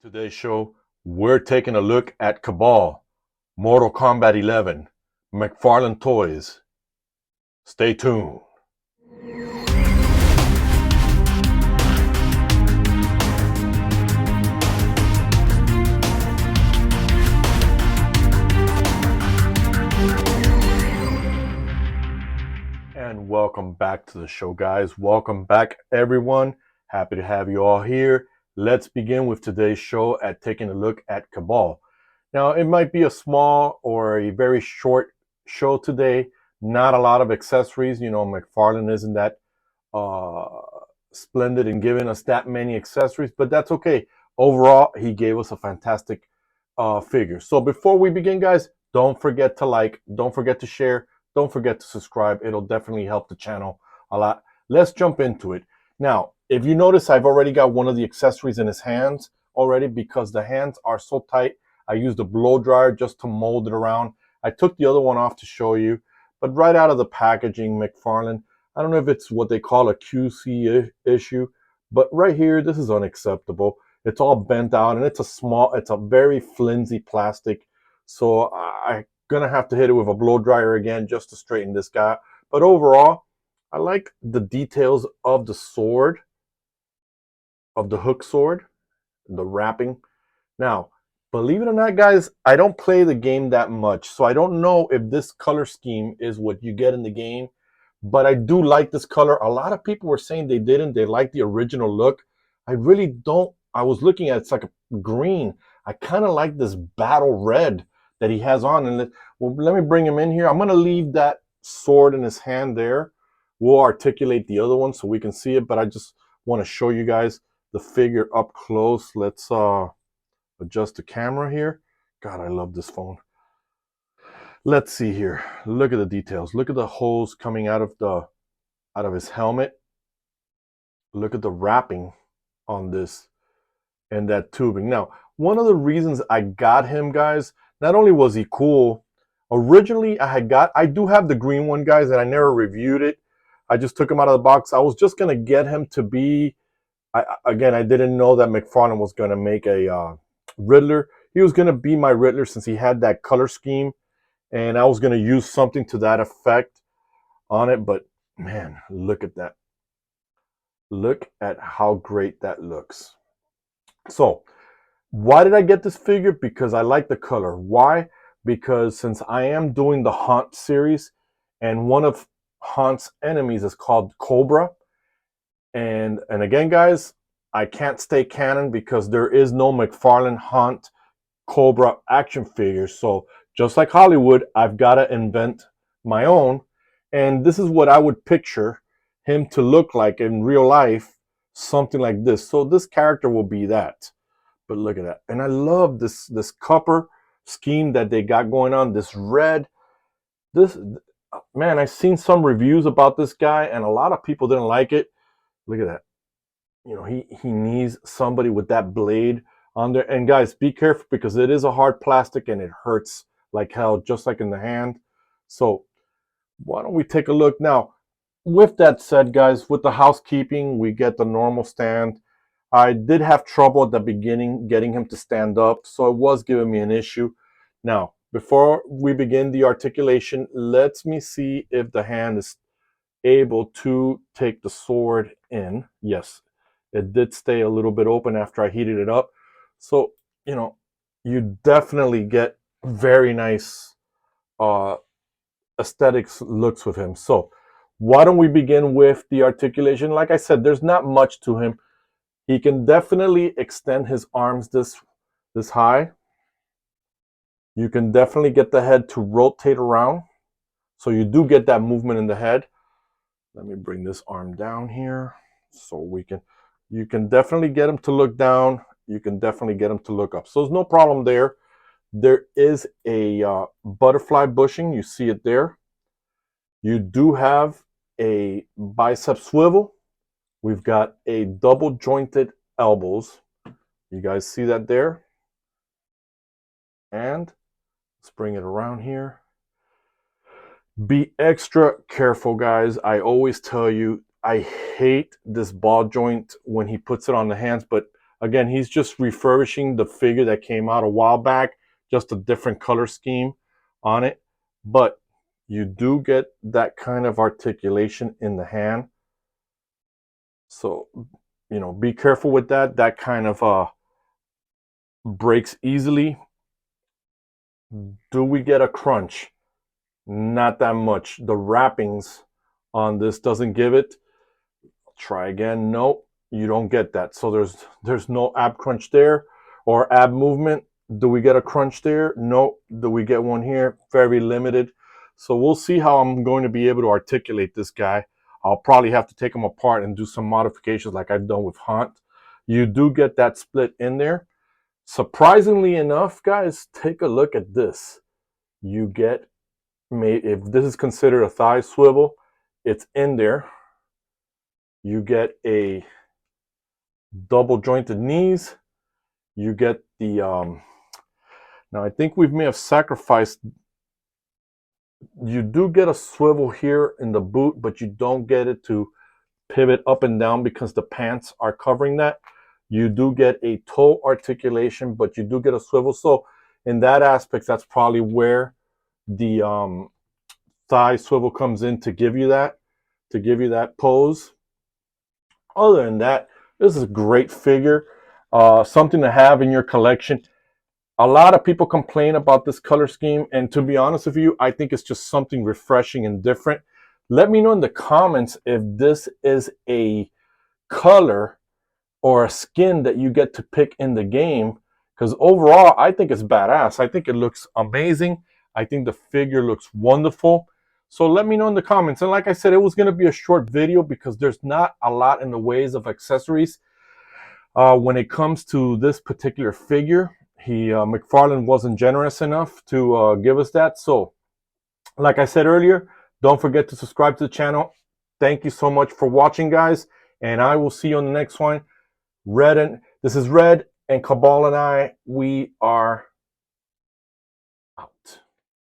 Today's show, we're taking a look at Kabal, Mortal Kombat 11, McFarlane Toys. Stay tuned. And welcome back to the show, guys. Welcome back, everyone. Happy to have you all here. Let's begin with today's show at taking a look at Kabal. Now, it might be a small or a very short show today. Not a lot of accessories. You know, McFarlane isn't that uh, splendid in giving us that many accessories, but that's okay. Overall, he gave us a fantastic figure. So before we begin, guys, don't forget to like, don't forget to share, don't forget to subscribe. It'll definitely help the channel a lot. Let's jump into it. Now, if you notice, I've already got one of the accessories in his hands already because the hands are so tight. I used a blow dryer just to mold it around. I took the other one off to show you, but right out of the packaging, McFarlane, I don't know if it's what they call a QC issue, but right here, this is unacceptable. It's all bent out and it's a very flimsy plastic. So I'm gonna have to hit it with a blow dryer again just to straighten this guy out. But overall, I like the details of the sword, of the hook sword, the wrapping. Now, believe it or not, guys, I don't play the game that much, so I don't know if this color scheme is what you get in the game, but I do like this color. A lot of people were saying they didn't. They like the original look. I really don't. I was looking at it's like a green. I kind of like this battle red that he has on. And let me bring him in here. I'm going to leave that sword in his hand there. We'll articulate the other one so we can see it, but I just want to show you guys the figure up close. Let's adjust the camera here. God, I love this phone. Let's see here. Look at the details. Look at the holes coming out of his helmet. Look at the wrapping on this and that tubing. Now, one of the reasons I got him, guys, not only was he cool, originally I do have the green one, guys, and I never reviewed it. I just took him out of the box. I was just gonna get him to be, again, I didn't know that McFarlane was gonna make a Riddler. He was gonna be my Riddler since he had that color scheme, and I was gonna use something to that effect on it. But man, look at that. Look at how great that looks. So, why did I get this figure? Because I like the color. Why? Because since I am doing the Haunt series, and one of Haunt's enemies is called Cobra, and again, guys, I can't stay canon because there is no McFarlane Haunt Cobra action figure. So just like Hollywood, I've got to invent my own, and this is what I would picture him to look like in real life, something like this. So this character will be that. But look at that. And I love this copper scheme that they got going on, this red. This, man, I've seen some reviews about this guy and a lot of people didn't like it. Look at that. You know, he needs somebody with that blade on there. And guys, be careful because it is a hard plastic and it hurts like hell, just like in the hand. So why don't we take a look now? With that said, guys, with the housekeeping, we get the normal stand. I did have trouble at the beginning getting him to stand up, so it was giving me an issue. Now, before we begin the articulation, let me see if the hand is able to take the sword in. Yes, it did stay a little bit open after I heated it up. So, you know, you definitely get very nice aesthetics looks with him. So, why don't we begin with the articulation? Like I said, there's not much to him. He can definitely extend his arms this high. You can definitely get the head to rotate around. So you do get that movement in the head. Let me bring this arm down here so you can definitely get him to look down. You can definitely get him to look up. So there's no problem there. There is a butterfly bushing. You see it there. You do have a bicep swivel. We've got a double jointed elbows. You guys see that there? And let's bring it around here. Be extra careful, guys. I always tell you, I hate this ball joint when he puts it on the hands, but Again, he's just refurbishing the figure that came out a while back, just a different color scheme on it. But you do get that kind of articulation in the hand. So, you know, be careful with that. That kind of breaks easily. Do we get a crunch? Not that much. The wrappings on this doesn't give it. Try again. Nope, you don't get that. So there's no ab crunch there or ab movement. Do we get a crunch there? Nope. Do we get one here? Very limited. So we'll see how I'm going to be able to articulate this guy. I'll probably have to take him apart and do some modifications like I've done with Hunt. You do get that split in there. Surprisingly enough, guys, take a look at this. You get, if this is considered a thigh swivel, it's in there. You get a double jointed knees. You get the, now I think we may have sacrificed, you do get a swivel here in the boot, but you don't get it to pivot up and down because the pants are covering that. You do get a toe articulation, but you do get a swivel. So in that aspect, that's probably where the thigh swivel comes in to give you that pose. Other than that, this is a great figure, something to have in your collection. A lot of people complain about this color scheme, and to be honest with you, I think it's just something refreshing and different. Let me know in the comments if this is a color or a skin that you get to pick in the game, because overall I think it's badass. I think it looks amazing. I think the figure looks wonderful. So let me know in the comments. And like I said, it was going to be a short video because there's not a lot in the ways of accessories when it comes to this particular figure. McFarlane wasn't generous enough to give us that. So like I said earlier, don't forget to subscribe to the channel. Thank you so much for watching, guys, and I will see you on the next one. This is Red, and Kabal and I, we are